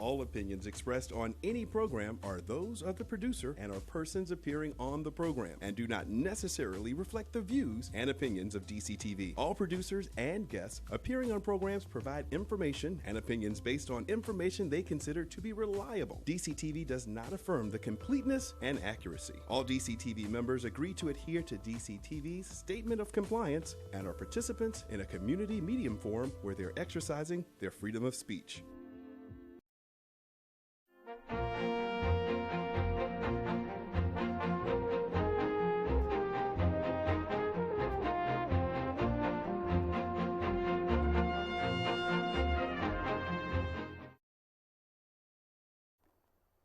All opinions expressed on any program are those of the producer and or persons appearing on the program and do not necessarily reflect the views and opinions of DCTV. All producers and guests appearing on programs provide information and opinions based on information they consider to be reliable. DCTV does not affirm the completeness and accuracy. All DCTV members agree to adhere to DCTV's statement of compliance and are participants in a community medium forum where they're exercising their freedom of speech.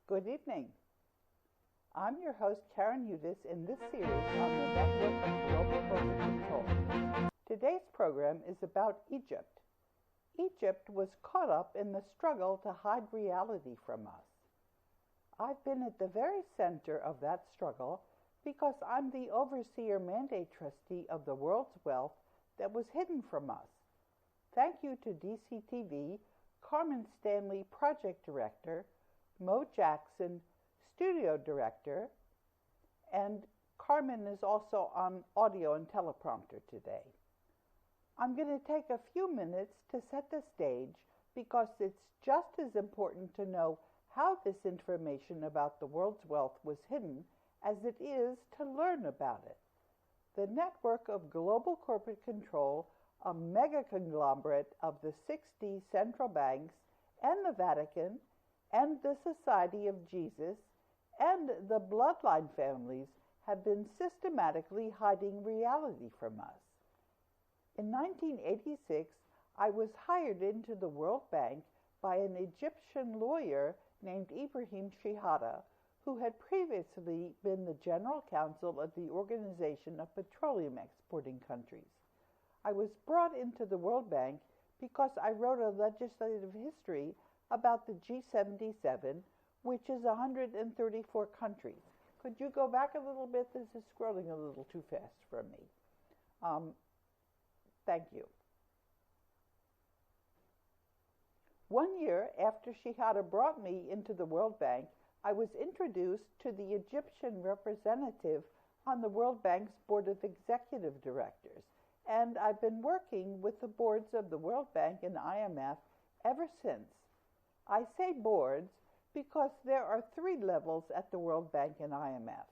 Good evening. I'm your host, Karen Udis, in this series on the Network of Global Corporate Control. Today's program is about Egypt. Egypt was caught up in the struggle to hide reality from us. I've been at the very center of that struggle because I'm the overseer mandate trustee of the world's wealth that was hidden from us. Thank you to DCTV, Carmen Stanley, project director, Mo Jackson, studio director, and Carmen is also on audio and teleprompter today. I'm going to take a few minutes to set the stage because it's just as important to know how this information about the world's wealth was hidden as it is to learn about it. The network of global corporate control, a mega conglomerate of the 60 central banks and the Vatican, and the Society of Jesus, and the bloodline families have been systematically hiding reality from us. In 1986, I was hired into the World Bank by an Egyptian lawyer named Ibrahim Shihada, who had previously been the general counsel of the Organization of Petroleum Exporting Countries. I was brought into the World Bank because I wrote a legislative history about the G77, which is 134 countries. Could you go back a little bit? This is scrolling a little too fast for me. Thank you. 1 year after Shihada brought me into the World Bank, I was introduced to the Egyptian representative on the World Bank's Board of Executive Directors, and I've been working with the boards of the World Bank and IMF ever since. I say boards because there are 3 levels at the World Bank and IMF: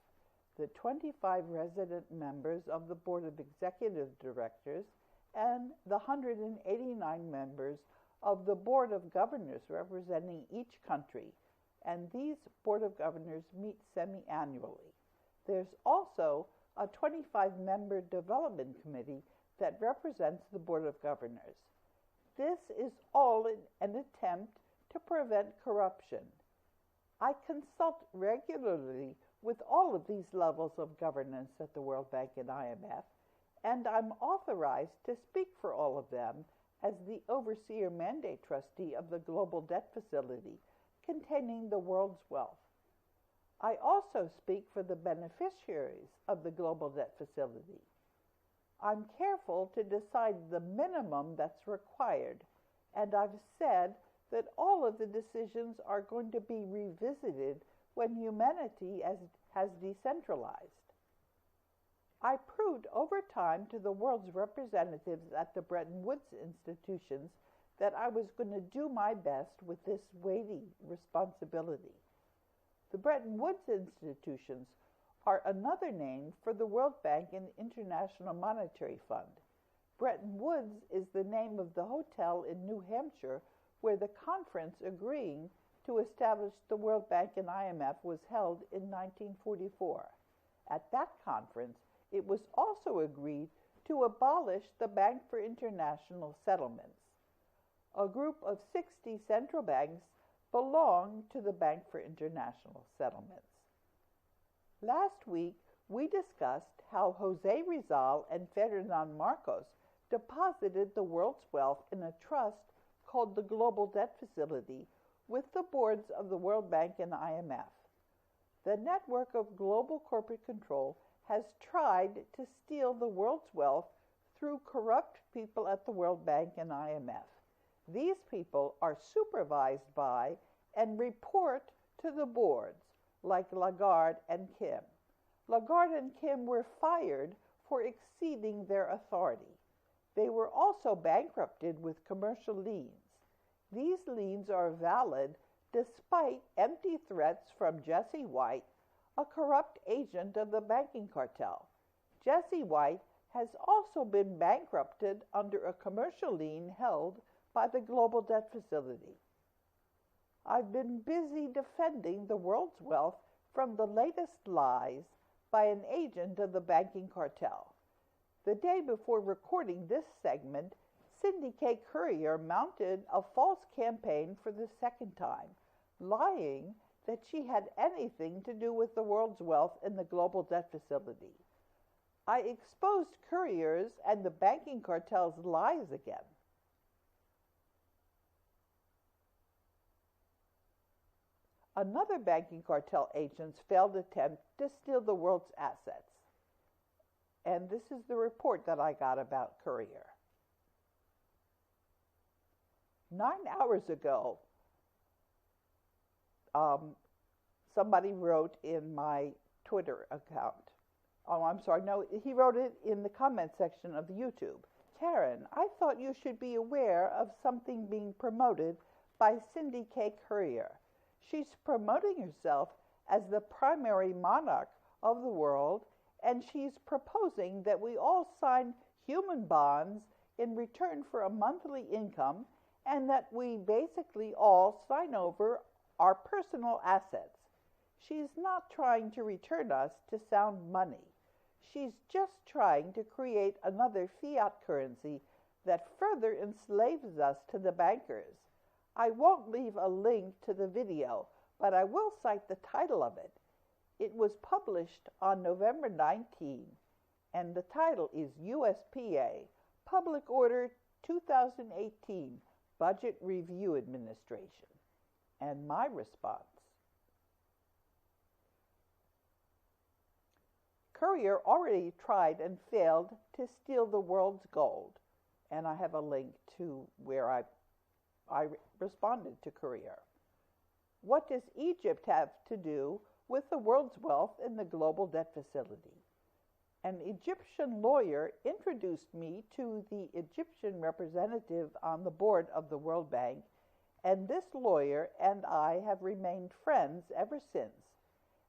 the 25 resident members of the Board of Executive Directors and the 189 members of the Board of Governors representing each country, and these Board of Governors meet semi-annually. There's also a 25-member development committee that represents the Board of Governors. This is all an attempt to prevent corruption. I consult regularly with all of these levels of governance at the World Bank and IMF, and I'm authorized to speak for all of them as the overseer mandate trustee of the Global Debt Facility containing the world's wealth. I also speak for the beneficiaries of the Global Debt Facility. I'm careful to decide the minimum that's required, and I've said that all of the decisions are going to be revisited when humanity has decentralized. I proved over time to the world's representatives at the Bretton Woods institutions that I was going to do my best with this weighty responsibility. The Bretton Woods institutions are another name for the World Bank and International Monetary Fund. Bretton Woods is the name of the hotel in New Hampshire where the conference agreeing to establish the World Bank and IMF was held in 1944. At that conference, it was also agreed to abolish the Bank for International Settlements. A group of 60 central banks belong to the Bank for International Settlements. Last week, we discussed how Jose Rizal and Ferdinand Marcos deposited the world's wealth in a trust called the Global Debt Facility with the boards of the World Bank and IMF. The network of global corporate control has tried to steal the world's wealth through corrupt people at the World Bank and IMF. These people are supervised by and report to the boards like Lagarde and Kim. Lagarde and Kim were fired for exceeding their authority. They were also bankrupted with commercial liens. These liens are valid despite empty threats from Jesse White, a corrupt agent of the banking cartel. Jesse White has also been bankrupted under a commercial lien held by the Global Debt Facility. I've been busy defending the world's wealth from the latest lies by an agent of the banking cartel. The day before recording this segment, Cindy K. Courier mounted a false campaign for the second time, lying that she had anything to do with the world's wealth in the Global Debt Facility. I exposed Courier's and the banking cartel's lies again. Another banking cartel agent's failed attempt to steal the world's assets. And this is the report that I got about Courier. 9 hours ago, somebody wrote in my Twitter account. Oh, I'm sorry. No, he wrote it in the comment section of the YouTube. Karen, I thought you should be aware of something being promoted by Cindy K. Courier. She's promoting herself as the primary monarch of the world, and she's proposing that we all sign human bonds in return for a monthly income, and that we basically all sign over our personal assets. She's not trying to return us to sound money. She's just trying to create another fiat currency that further enslaves us to the bankers. I won't leave a link to the video, but I will cite the title of it. It was published on November 19, and the title is USPA, Public Order 2018, Budget Review Administration. And my response. Courier already tried and failed to steal the world's gold. And I have a link to where I responded to Courier. What does Egypt have to do with the world's wealth in the Global Debt Facility? An Egyptian lawyer introduced me to the Egyptian representative on the board of the World Bank, and this lawyer and I have remained friends ever since.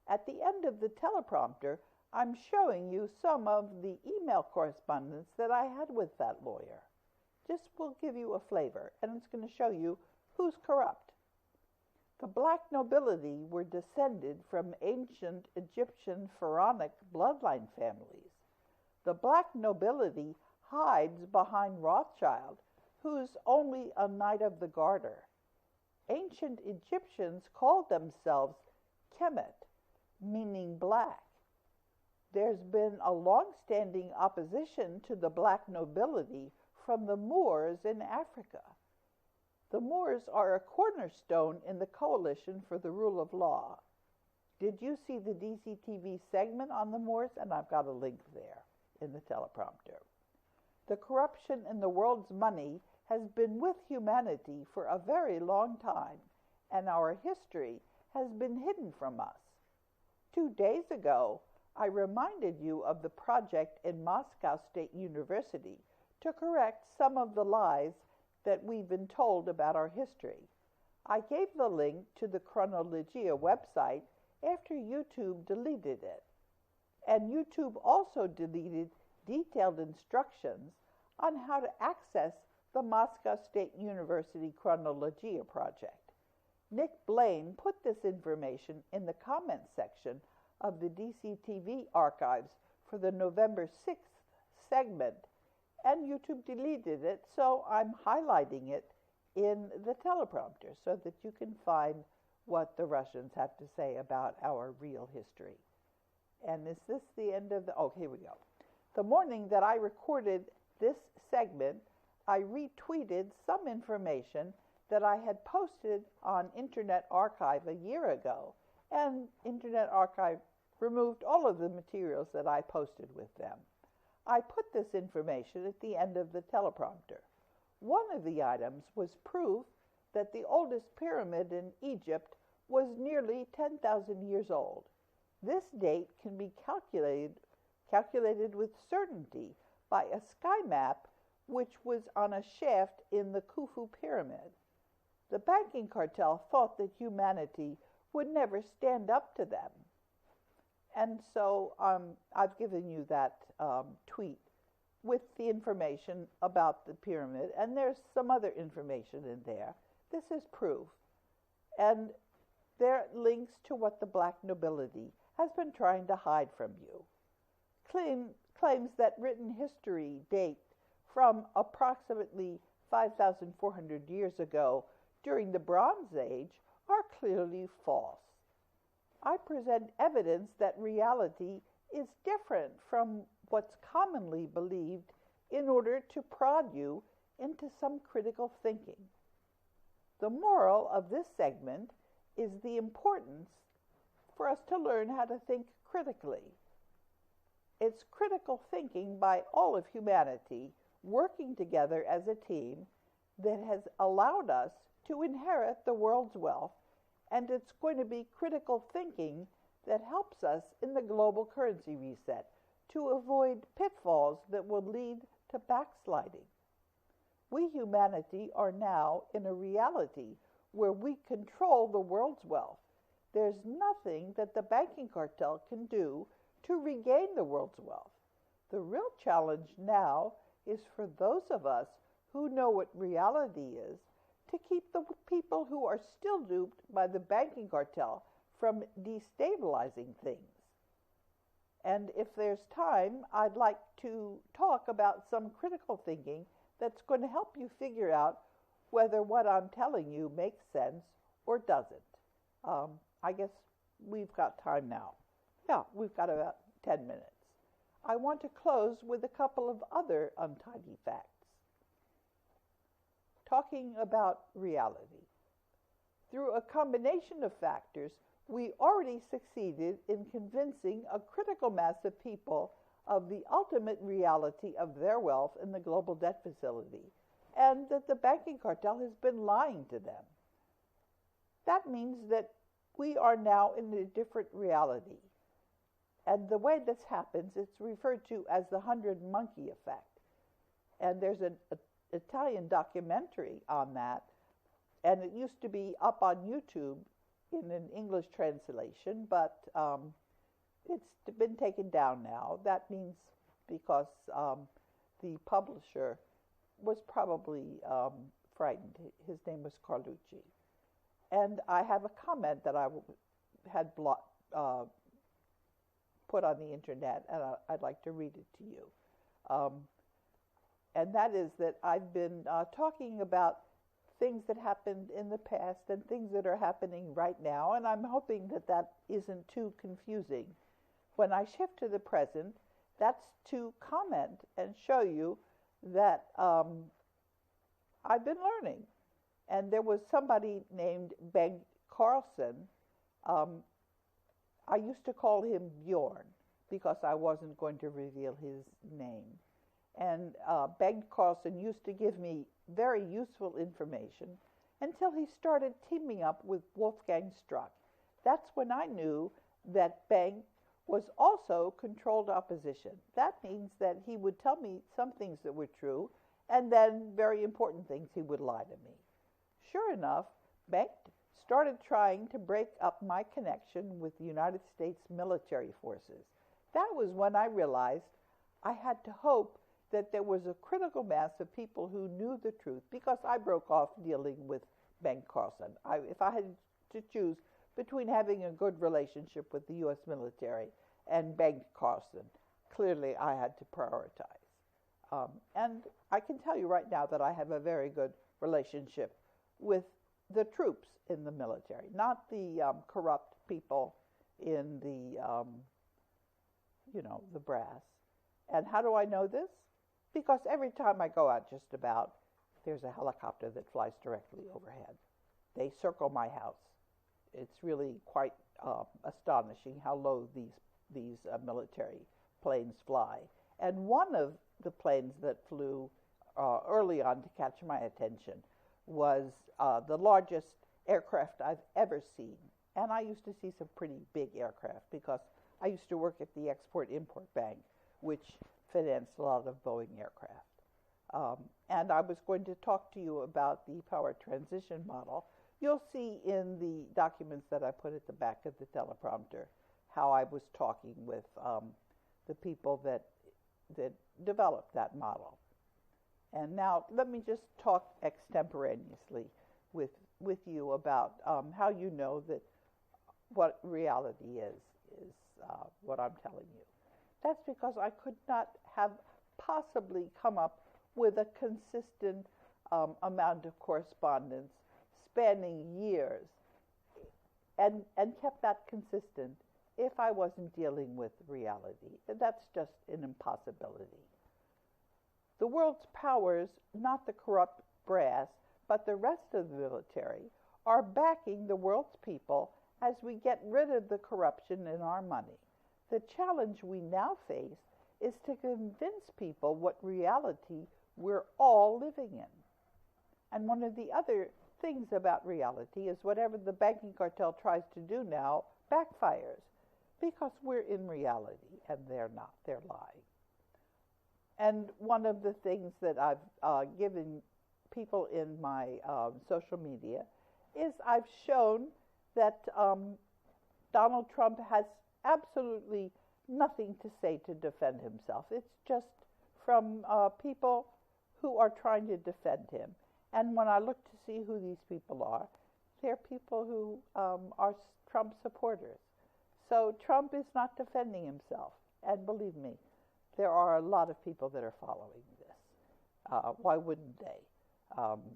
At the end of the teleprompter, I'm showing you some of the email correspondence that I had with that lawyer. This will give you a flavor, and it's going to show you who's corrupt. The Black Nobility were descended from ancient Egyptian Pharaonic bloodline families. The Black Nobility hides behind Rothschild, who's only a Knight of the Garter. Ancient Egyptians called themselves Kemet, meaning black. There's been a long-standing opposition to the Black Nobility from the Moors in Africa. The Moors are a cornerstone in the Coalition for the Rule of Law. Did you see the DCTV segment on the Moors? And I've got a link there in the teleprompter. The corruption in the world's money has been with humanity for a very long time, and our history has been hidden from us. 2 days ago, I reminded you of the project in Moscow State University to correct some of the lies that we've been told about our history. I gave the link to the Chronologia website after YouTube deleted it. And YouTube also deleted detailed instructions on how to access the Moscow State University Chronologia project. Nick Blaine put this information in the comments section of the DCTV archives for the November 6th segment, and YouTube deleted it, so I'm highlighting it in the teleprompter so that you can find what the Russians have to say about our real history. And is this the end of the... Oh, here we go. The morning that I recorded this segment, I retweeted some information that I had posted on Internet Archive a year ago, and Internet Archive removed all of the materials that I posted with them. I put this information at the end of the teleprompter. One of the items was proof that the oldest pyramid in Egypt was nearly 10,000 years old. This date can be calculated with certainty by a sky map which was on a shaft in the Khufu pyramid. The banking cartel thought that humanity would never stand up to them. And so I've given you that tweet with the information about the pyramid, and there's some other information in there. This is proof. And there are links to what the Black Nobility has been trying to hide from you. Claims that written history date from approximately 5,400 years ago during the Bronze Age are clearly false. I present evidence that reality is different from what's commonly believed in order to prod you into some critical thinking. The moral of this segment is the importance for us to learn how to think critically. It's critical thinking by all of humanity working together as a team that has allowed us to inherit the world's wealth, and it's going to be critical thinking that helps us in the global currency reset to avoid pitfalls that will lead to backsliding. We humanity are now in a reality where we control the world's wealth. There's nothing that the banking cartel can do to regain the world's wealth. The real challenge now is for those of us who know what reality is to keep the people who are still duped by the banking cartel from destabilizing things. And if there's time, I'd like to talk about some critical thinking that's going to help you figure out whether what I'm telling you makes sense or doesn't. I guess we've got time now. Yeah, we've got about 10 minutes. I want to close with a couple of other untidy facts. Talking about reality. Through a combination of factors, we already succeeded in convincing a critical mass of people of the ultimate reality of their wealth in the global debt facility, and that the banking cartel has been lying to them. That means that we are now in a different reality. And the way this happens, it's referred to as the 100-monkey effect. And there's an Italian documentary on that, and it used to be up on YouTube in an English translation, but it's been taken down now. That means because the publisher was probably frightened. His name was Carlucci. And I have a comment that I had put on the internet, and I'd like to read it to you. And that is that I've been talking about things that happened in the past and things that are happening right now, and I'm hoping that that isn't too confusing. When I shift to the present, that's to comment and show you that I've been learning. And there was somebody named Ben Carlson. I used to call him Bjorn because I wasn't going to reveal his name. And Ben Carlson used to give me very useful information until he started teaming up with Wolfgang Struck. That's when I knew that Ben was also controlled opposition. That means that he would tell me some things that were true, and then very important things he would lie to me. Sure enough, Bengt started trying to break up my connection with the United States military forces. That was when I realized I had to hope that there was a critical mass of people who knew the truth, because I broke off dealing with Ben Carlson. If I had to choose between having a good relationship with the U.S. military and Ben Carlson, clearly I had to prioritize. And I can tell you right now that I have a very good relationship with the troops in the military, not the corrupt people in the, the brass. And how do I know this? Because every time I go out just about, there's a helicopter that flies directly overhead. They circle my house. It's really quite astonishing how low these military planes fly. And one of the planes that flew early on to catch my attention was the largest aircraft I've ever seen. And I used to see some pretty big aircraft because I used to work at the Export-Import Bank, which financed a lot of Boeing aircraft. And I was going to talk to you about the power transition model. You'll see in the documents that I put at the back of the teleprompter how I was talking with the people that developed that model. And now let me just talk extemporaneously with you about how you know that what reality is what I'm telling you. That's because I could not have possibly come up with a consistent amount of correspondence spanning years and kept that consistent if I wasn't dealing with reality. That's just an impossibility. The world's powers, not the corrupt brass, but the rest of the military, are backing the world's people as we get rid of the corruption in our money. The challenge we now face is to convince people what reality we're all living in. And one of the other things about reality is whatever the banking cartel tries to do now backfires, because we're in reality and they're not, they're lying. And one of the things that I've given people in my social media is I've shown that Donald Trump has absolutely nothing to say to defend himself. It's just from people who are trying to defend him. And when I look to see who these people are, they're people who are Trump supporters. So Trump is not defending himself. And believe me, there are a lot of people that are following this. Why wouldn't they?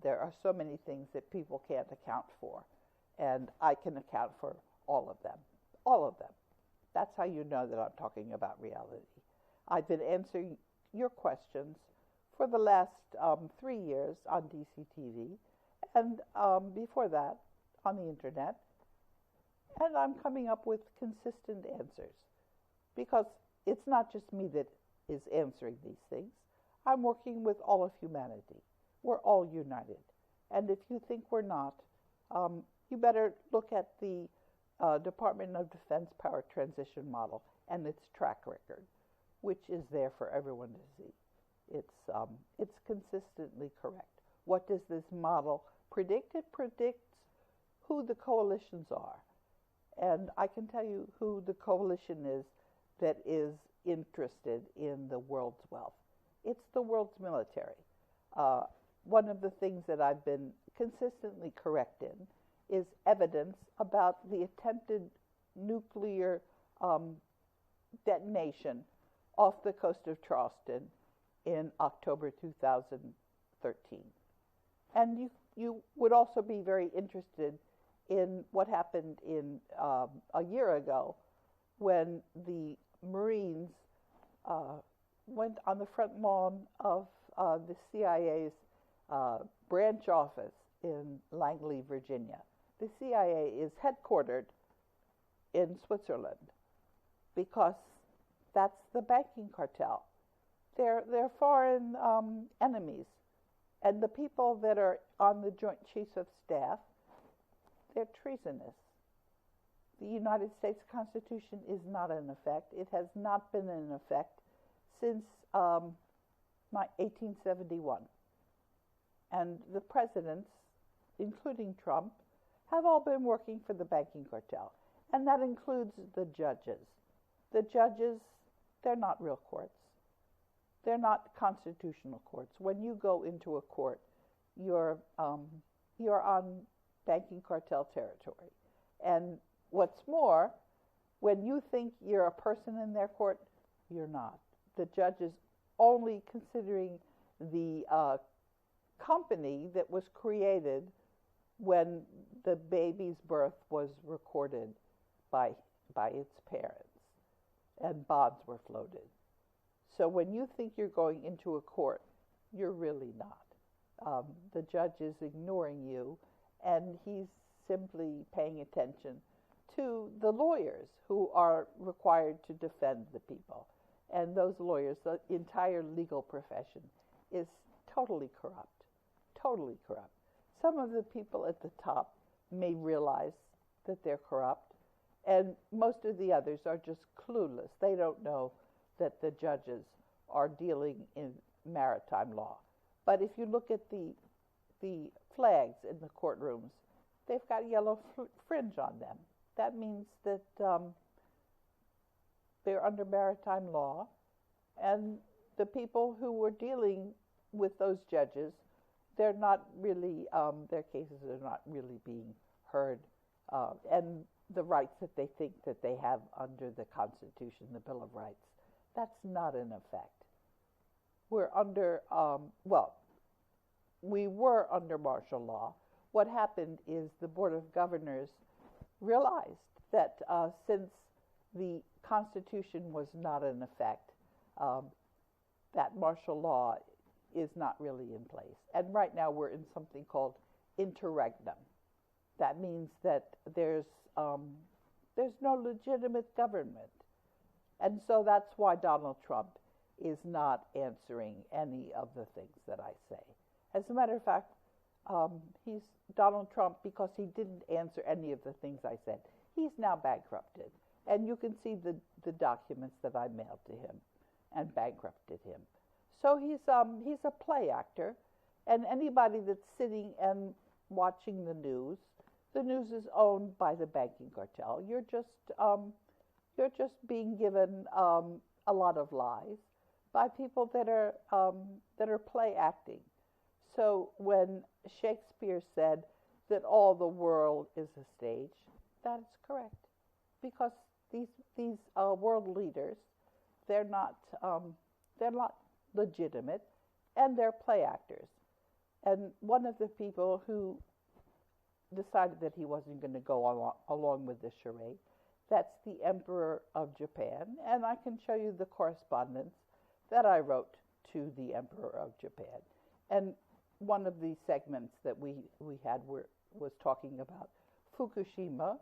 There are so many things that people can't account for. And I can account for all of them. All of them. That's how you know that I'm talking about reality. I've been answering your questions for the last 3 years on DCTV, and before that on the internet. And I'm coming up with consistent answers, because it's not just me that is answering these things. I'm working with all of humanity. We're all united. And if you think we're not, you better look at the Department of Defense power transition model and its track record, which is there for everyone to see. It's consistently correct. What does this model predict? It predicts who the coalitions are. And I can tell you who the coalition is that is interested in the world's wealth. It's the world's military. One of the things that I've been consistently correct in is evidence about the attempted nuclear detonation off the coast of Charleston in October 2013. And you would also be very interested in what happened in a year ago when the Marines went on the front lawn of the CIA's branch office in Langley, Virginia. The CIA is headquartered in Switzerland because that's the banking cartel. They're foreign enemies. And the people that are on the Joint Chiefs of Staff, they're treasonous. The United States Constitution is not in effect. It has not been in effect since 1871. And the presidents, including Trump, have all been working for the banking cartel. And that includes the judges. The judges, they're not real courts. They're not constitutional courts. When you go into a court, you're on banking cartel territory. And what's more, when you think you're a person in their court, you're not. The judge is only considering the company that was created when the baby's birth was recorded by its parents and bonds were floated. So when you think you're going into a court, you're really not. The judge is ignoring you, and he's simply paying attention to the lawyers who are required to defend the people. And those lawyers, the entire legal profession, is totally corrupt. Totally corrupt. some of the people at the top may realize that they're corrupt, and most of the others are just clueless. They don't know that the judges are dealing in maritime law. But if you look at the flags in the courtrooms, they've got yellow fringe on them. That means that they're under maritime law, and the people who were dealing with those judges, they're not really, their cases are not really being heard, and the rights that they think that they have under the Constitution, the Bill of Rights, that's not in effect. We're under, we were under martial law. What happened is the Board of Governors realized that since the Constitution was not in effect, that martial law is not really in place. And right now we're in something called interregnum. That means that there's no legitimate government. And so that's why Donald Trump is not answering any of the things that I say. As a matter of fact, he's Donald Trump, because he didn't answer any of the things I said, he's now bankrupted. And you can see the documents that I mailed to him and bankrupted him. So he's a play actor, and anybody that's sitting and watching the news is owned by the Banking Cartel. You're just being given a lot of lies by people that are play acting. So when Shakespeare said that all the world is a stage, that is correct, because these world leaders, they're not legitimate, and they're play actors. And one of the people who decided that he wasn't going to go along with this charade, that's the Emperor of Japan, and I can show you the correspondence that I wrote to the Emperor of Japan. And one of the segments that we had was talking about Fukushima,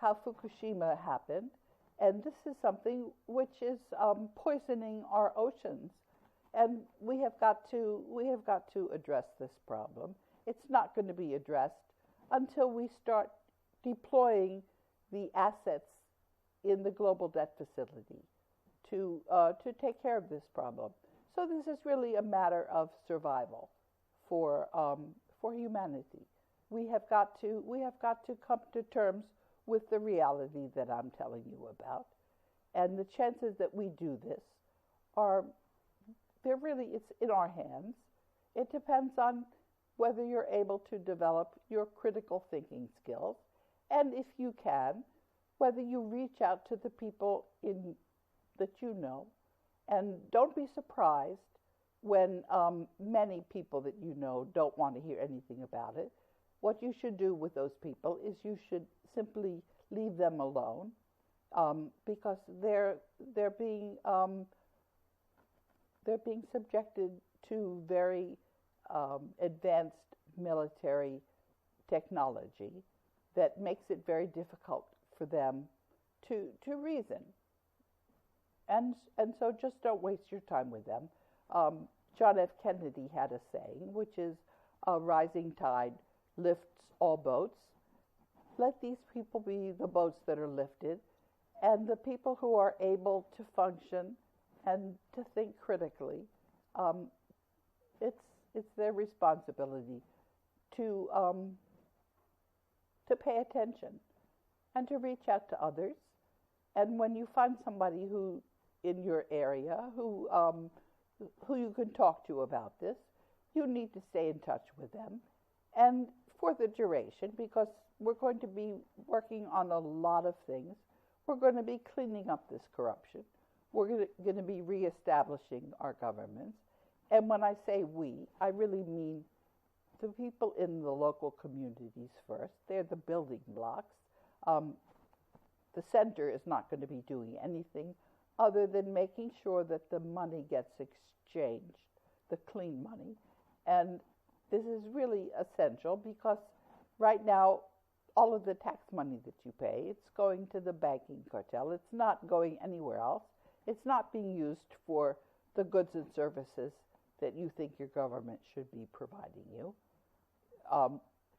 how Fukushima happened, and this is something which is poisoning our oceans, and we have got to address this problem. It's not going to be addressed until we start deploying the assets in the global debt facility to take care of this problem. So this is really a matter of survival for humanity. We have got to come to terms with the reality that I'm telling you about, and the chances that we do this it's in our hands. It depends on whether you're able to develop your critical thinking skills, and if you can, whether you reach out to the people that you know, and don't be surprised when many people that you know don't want to hear anything about it. What you should do with those people is you should simply leave them alone, because they're being subjected to very advanced military technology that makes it very difficult for them to reason. And so just don't waste your time with them. John F. Kennedy had a saying, which is, a rising tide lifts all boats. Let these people be the boats that are lifted, and the people who are able to function and to think critically, it's their responsibility to pay attention and to reach out to others. And when you find somebody who in your area who you can talk to about this, you need to stay in touch with them, and for the duration, because we're going to be working on a lot of things. We're going to be cleaning up this corruption. We're going to be reestablishing our governments. And when I say we, I really mean the people in the local communities first. They're the building blocks. The center is not going to be doing anything other than making sure that the money gets exchanged, the clean money. And this is really essential because right now, all of the tax money that you pay, it's going to the banking cartel. It's not going anywhere else. It's not being used for the goods and services that you think your government should be providing you.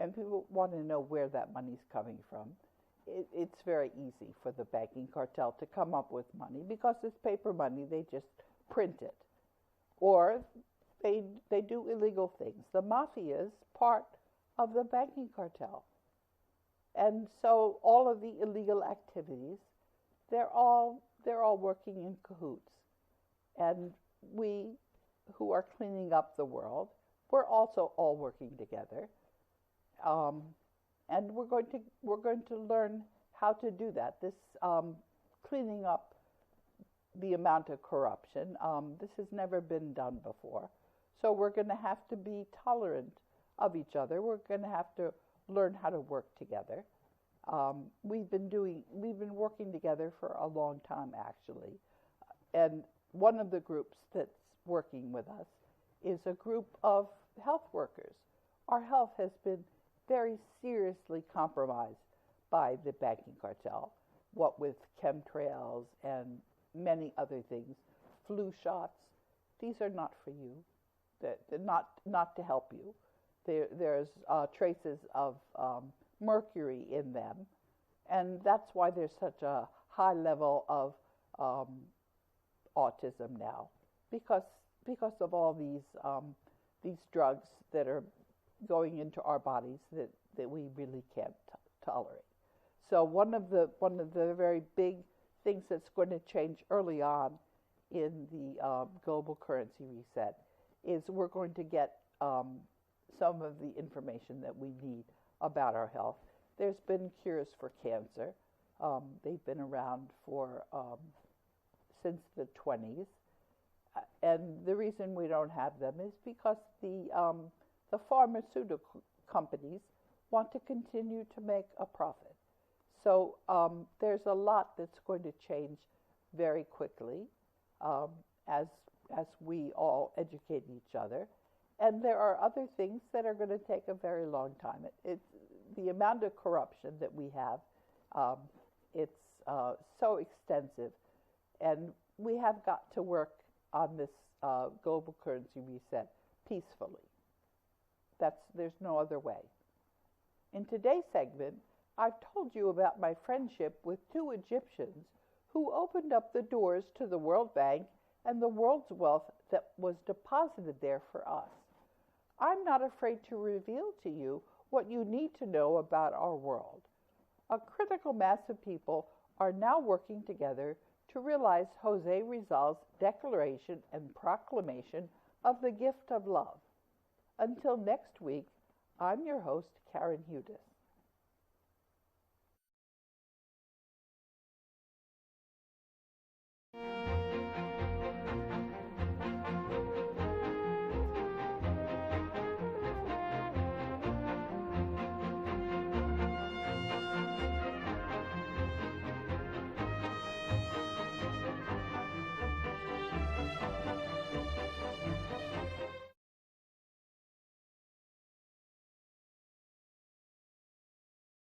and people want to know where that money's coming from. It's very easy for the banking cartel to come up with money because it's paper money. They just print it. Or they do illegal things. The mafia is part of the banking cartel. And so all of the illegal activities, they're all working in cahoots. And we who are cleaning up the world, we're also all working together. And we're going to learn how to do that. This cleaning up the amount of corruption, this has never been done before. So we're going to have to be tolerant of each other. We're going to have to learn how to work together. We've been working together for a long time, actually. And one of the groups that's working with us is a group of health workers. Our health has been very seriously compromised by the banking cartel, what with chemtrails and many other things, flu shots. These are not for you. They're not to help you. There's traces of mercury in them, and that's why there's such a high level of autism now, because of all these drugs that are going into our bodies that we really can't tolerate. So one of the very big things that's going to change early on in the global currency reset is we're going to get some of the information that we need about our health. There's been cures for cancer. They've been around for since the 20s. And the reason we don't have them is because the pharmaceutical companies want to continue to make a profit. So there's a lot that's going to change very quickly as we all educate each other. And there are other things that are going to take a very long time. The amount of corruption that we have, it's so extensive. And we have got to work on this global currency reset peacefully. There's no other way. In today's segment, I've told you about my friendship with two Egyptians who opened up the doors to the World Bank and the world's wealth that was deposited there for us. I'm not afraid to reveal to you what you need to know about our world. A critical mass of people are now working together to realize Jose Rizal's declaration and proclamation of the gift of love. Until next week, I'm your host, Karen Hudis.